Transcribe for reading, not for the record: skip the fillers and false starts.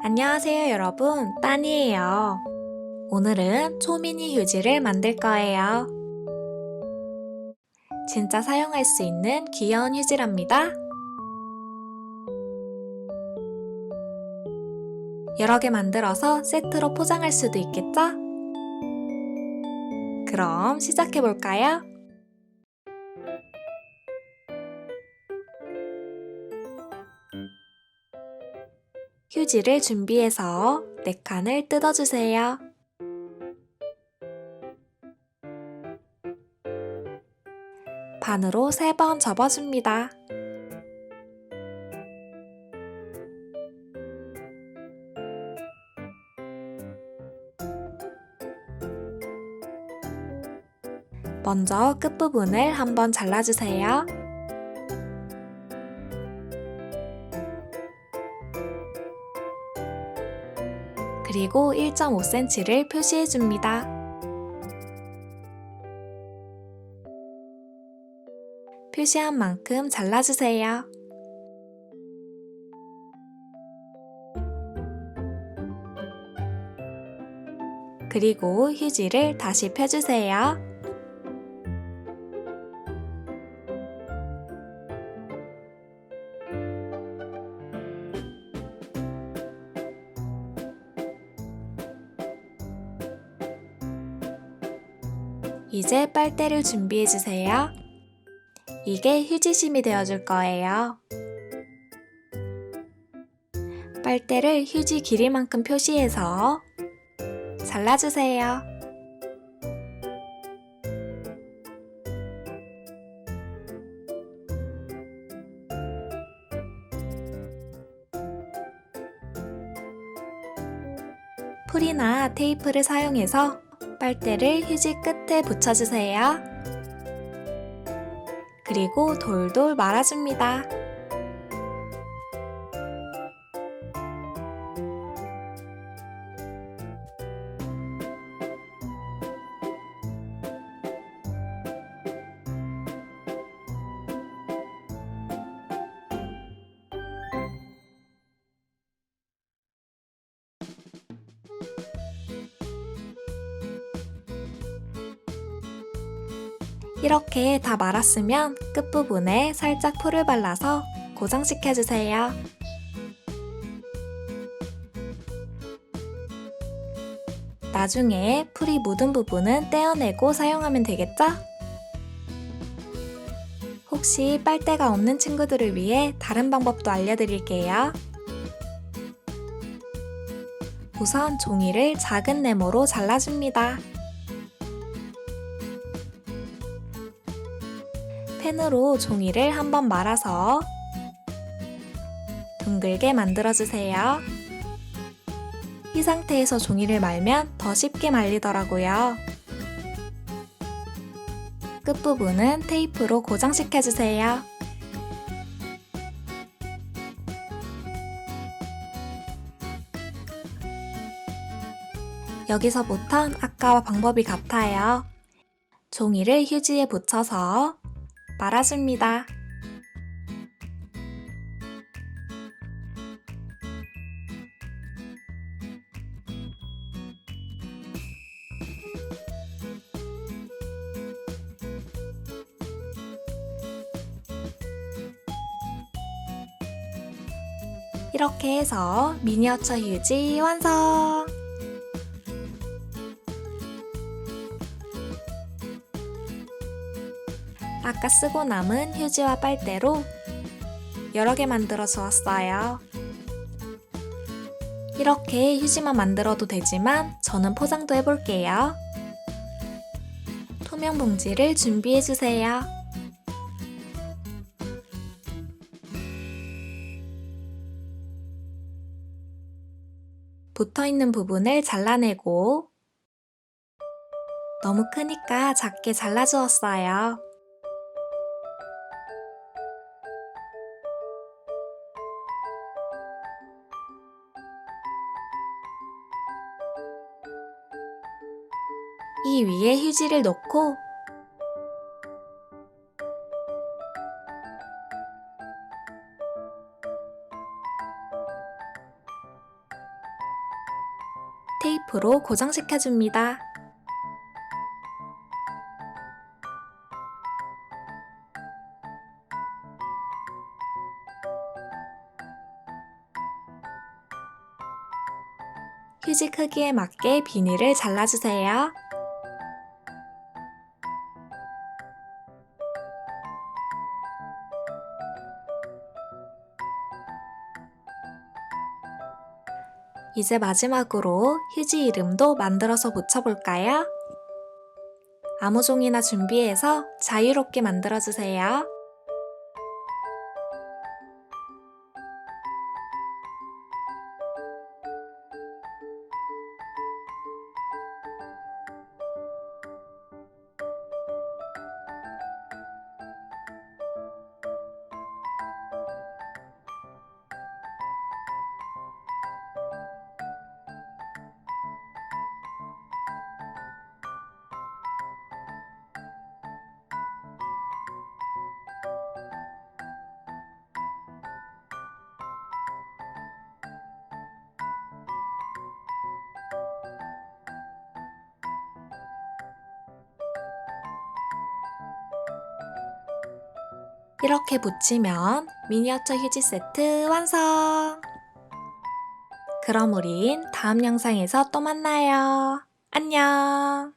안녕하세요 여러분, 따니예요. 오늘은 초미니 휴지를 만들 거예요. 진짜 사용할 수 있는 귀여운 휴지랍니다. 여러 개 만들어서 세트로 포장할 수도 있겠죠? 그럼 시작해 볼까요? 휴지를 준비해서 4칸을 뜯어주세요. 반으로 3번 접어줍니다. 먼저 끝부분을 한번 잘라주세요. 그리고 1.5cm를 표시해줍니다. 표시한 만큼 잘라주세요. 그리고 휴지를 다시 펴주세요. 이제 빨대를 준비해주세요. 이게 휴지심이 되어줄 거예요. 빨대를 휴지 길이만큼 표시해서 잘라주세요. 풀이나 테이프를 사용해서 빨대를 휴지 끝에 붙여주세요. 그리고 돌돌 말아줍니다. 이렇게 다 말았으면 끝부분에 살짝 풀을 발라서 고정시켜주세요. 나중에 풀이 묻은 부분은 떼어내고 사용하면 되겠죠? 혹시 빨대가 없는 친구들을 위해 다른 방법도 알려드릴게요. 우선 종이를 작은 네모로 잘라줍니다. 펜으로 종이를 한번 말아서 둥글게 만들어주세요. 이 상태에서 종이를 말면 더 쉽게 말리더라고요. 끝부분은 테이프로 고정시켜주세요. 여기서부턴 아까와 방법이 같아요. 종이를 휴지에 붙여서 말아줍니다. 이렇게 해서 미니어처 휴지 완성! 아까 쓰고 남은 휴지와 빨대로 여러 개 만들어 주었어요. 이렇게 휴지만 만들어도 되지만 저는 포장도 해볼게요. 투명 봉지를 준비해주세요. 붙어있는 부분을 잘라내고 너무 크니까 작게 잘라주었어요. 이 위에 휴지를 놓고 테이프로 고정시켜줍니다. 휴지 크기에 맞게 비닐을 잘라주세요. 이제 마지막으로 휴지 이름도 만들어서 붙여볼까요? 아무 종이나 준비해서 자유롭게 만들어주세요. 이렇게 붙이면 미니어처 휴지 세트 완성! 그럼 우린 다음 영상에서 또 만나요. 안녕!